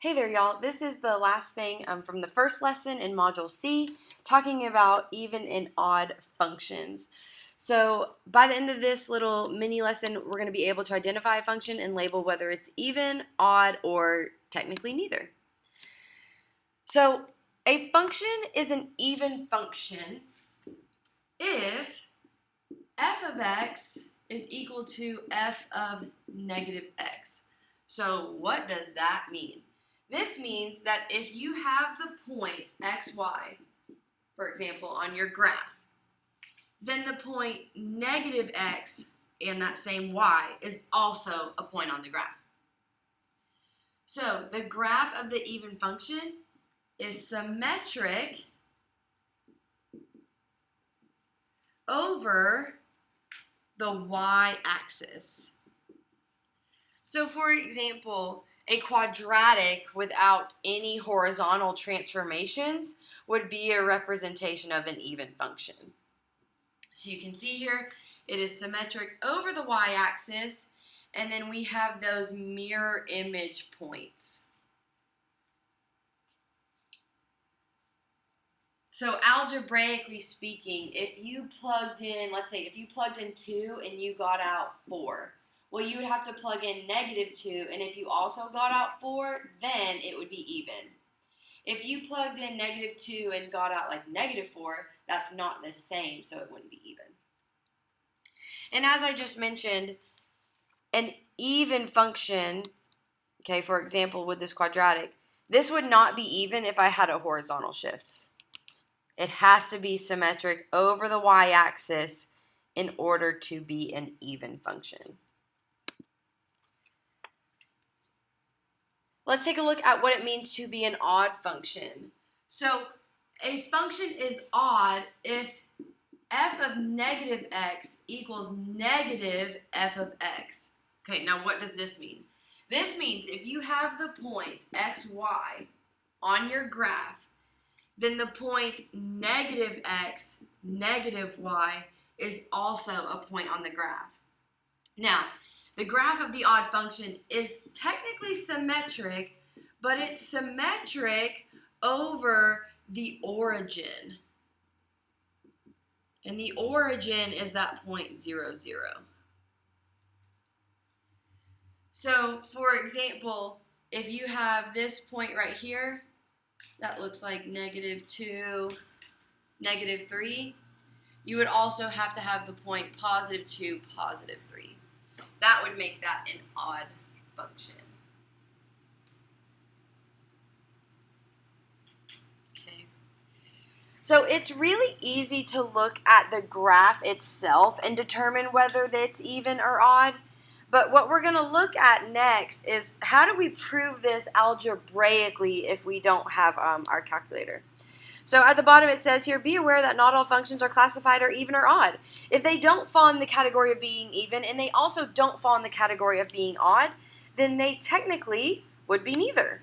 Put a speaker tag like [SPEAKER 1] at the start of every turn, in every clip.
[SPEAKER 1] Hey there, y'all. This is the last thing from the first lesson in Module C, talking about even and odd functions. So by the end of this little mini lesson, we're going to be able to identify a function and label whether it's even, odd, or technically neither. So a function is an even function if f of x is equal to f of negative x. So what does that mean? This means that if you have the point xy, for example, on your graph, then the point negative x and that same y is also a point on the graph. So the graph of the even function is symmetric over the y-axis. So for example, a quadratic without any horizontal transformations would be a representation of an even function. So you can see here, it is symmetric over the y-axis, and then we have those mirror image points. So algebraically speaking, if you plugged in, let's say if you plugged in 2 and you got out 4, well, you would have to plug in negative 2, and if you also got out 4, then it would be even. If you plugged in negative 2 and got out like negative 4, that's not the same, so it wouldn't be even. And as I just mentioned, an even function, okay, for example, with this quadratic, this would not be even if I had a horizontal shift. It has to be symmetric over the y-axis in order to be an even function. Let's take a look at what it means to be an odd function. So a function is odd if f of negative x equals negative f of x. Okay, now what does this mean? This means if you have the point xy on your graph, then the point negative x, negative y is also a point on the graph. Now, the graph of the odd function is technically symmetric, but it's symmetric over the origin. And the origin is that point 0, 0. So, for example, if you have this point right here, that looks like negative 2, negative 3, you would also have to have the point positive 2, positive 3. That would make that an odd function. Okay. So it's really easy to look at the graph itself and determine whether it's even or odd. But what we're going to look at next is how do we prove this algebraically if we don't have our calculator. So at the bottom it says here, be aware that not all functions are classified or even or odd. If they don't fall in the category of being even and they also don't fall in the category of being odd, then they technically would be neither.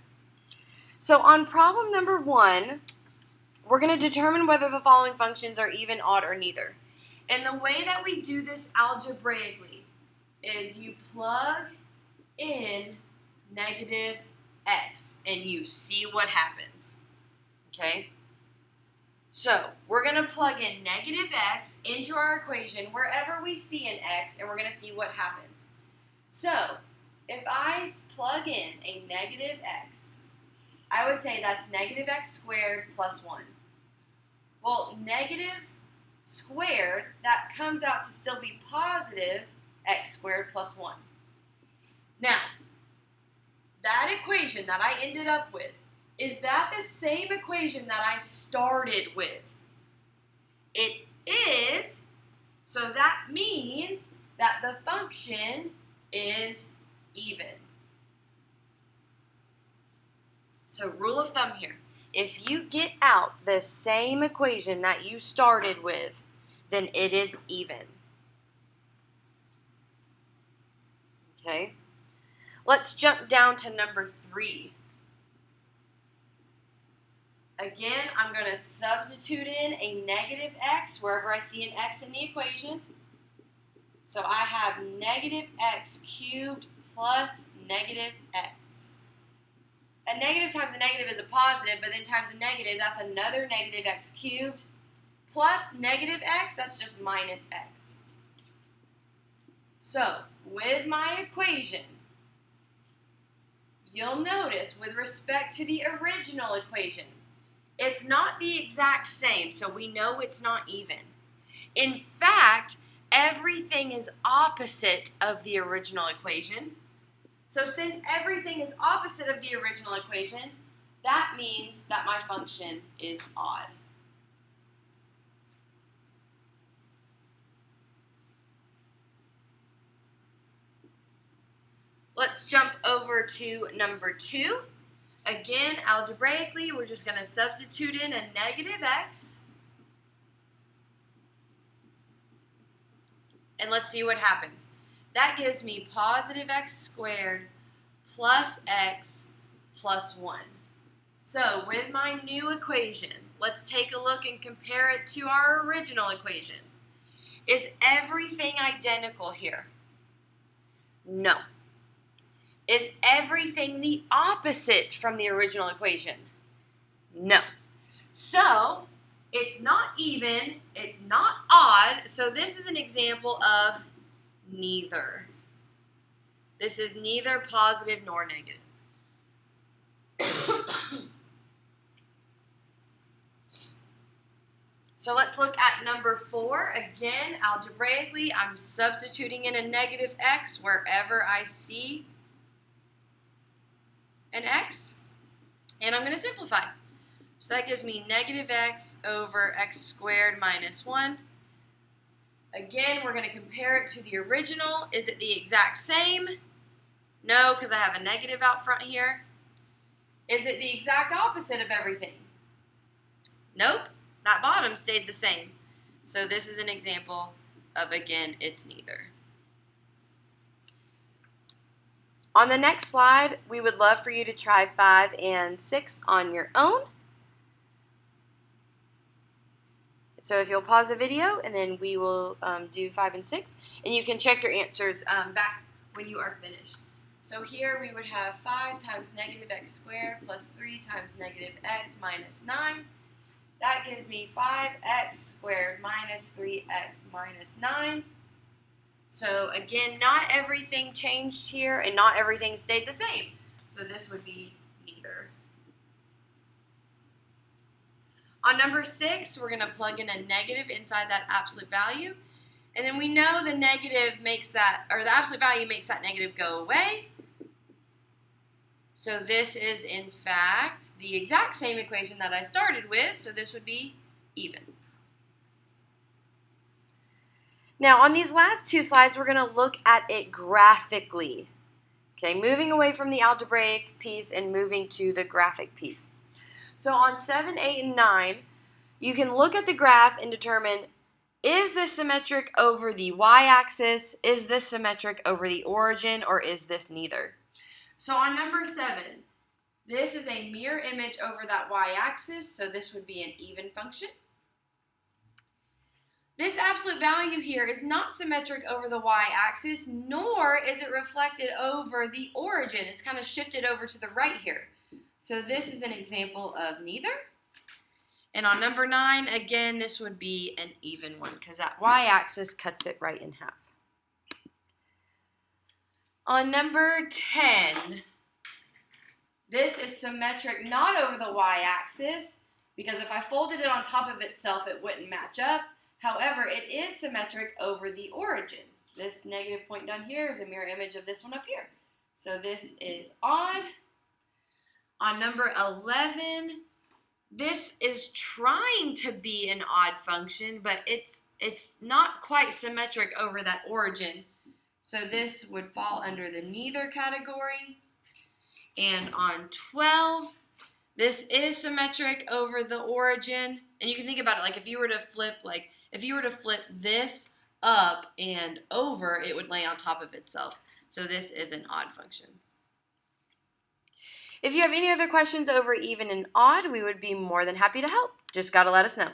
[SPEAKER 1] So on problem number 1, we're going to determine whether the following functions are even, odd, or neither. And the way that we do this algebraically is you plug in negative x and you see what happens. Okay? So we're going to plug in negative x into our equation wherever we see an x, and we're going to see what happens. So if I plug in a negative x, I would say that's negative x squared plus 1. Well, negative squared, that comes out to still be positive x squared plus 1. Now, that equation that I ended up with, is that the same equation that I started with? It is, so that means that the function is even. So rule of thumb here, if you get out the same equation that you started with, then it is even. Okay, let's jump down to number 3. Again, I'm going to substitute in a negative x wherever I see an x in the equation. So I have negative x cubed plus negative x. A negative times a negative is a positive, but then times a negative, that's another negative x cubed, plus negative x, that's just minus x. So, with my equation, you'll notice with respect to the original equation, it's not the exact same, so we know it's not even. In fact, everything is opposite of the original equation. So since everything is opposite of the original equation, that means that my function is odd. Let's jump over to number 2. Again, algebraically, we're just going to substitute in a negative x. And let's see what happens. That gives me positive x squared plus x plus 1. So with my new equation, let's take a look and compare it to our original equation. Is everything identical here? No. Is everything the opposite from the original equation? No. So, it's not even, it's not odd, so this is an example of neither. This is neither positive nor negative. So let's look at number 4. Again, algebraically, I'm substituting in a negative x wherever I see an x, and I'm going to simplify. So that gives me negative x over x squared minus 1. Again, we're going to compare it to the original. Is it the exact same? No, because I have a negative out front here. Is it the exact opposite of everything? Nope, that bottom stayed the same. So this is an example of, again, it's neither. On the next slide, we would love for you to try 5 and 6 on your own. So if you'll pause the video, and then we will do 5 and 6, and you can check your answers back when you are finished. So here we would have 5 times negative x squared plus 3 times negative x minus 9. That gives me 5x squared minus 3x minus 9. So again, not everything changed here, and not everything stayed the same. So this would be neither. On number 6, we're going to plug in a negative inside that absolute value. And then we know the negative makes that, or the absolute value makes that negative go away. So this is, in fact, the exact same equation that I started with. So this would be even. Now, on these last 2 slides, we're going to look at it graphically. Okay, moving away from the algebraic piece and moving to the graphic piece. So on 7, 8, and 9, you can look at the graph and determine, is this symmetric over the y-axis, is this symmetric over the origin, or is this neither? So on number 7, this is a mirror image over that y-axis, so this would be an even function. This absolute value here is not symmetric over the y-axis, nor is it reflected over the origin. It's kind of shifted over to the right here. So this is an example of neither. And on number 9, again, this would be an even one because that y-axis cuts it right in half. On number 10, this is symmetric not over the y-axis because if I folded it on top of itself, it wouldn't match up. However, it is symmetric over the origin. This negative point down here is a mirror image of this one up here. So this is odd. On number 11, this is trying to be an odd function, but it's not quite symmetric over that origin. So this would fall under the neither category. And on 12, this is symmetric over the origin. And you can think about it like if you were to flip this up and over, it would lay on top of itself. So this is an odd function. If you have any other questions over even and odd, we would be more than happy to help. Just got to let us know.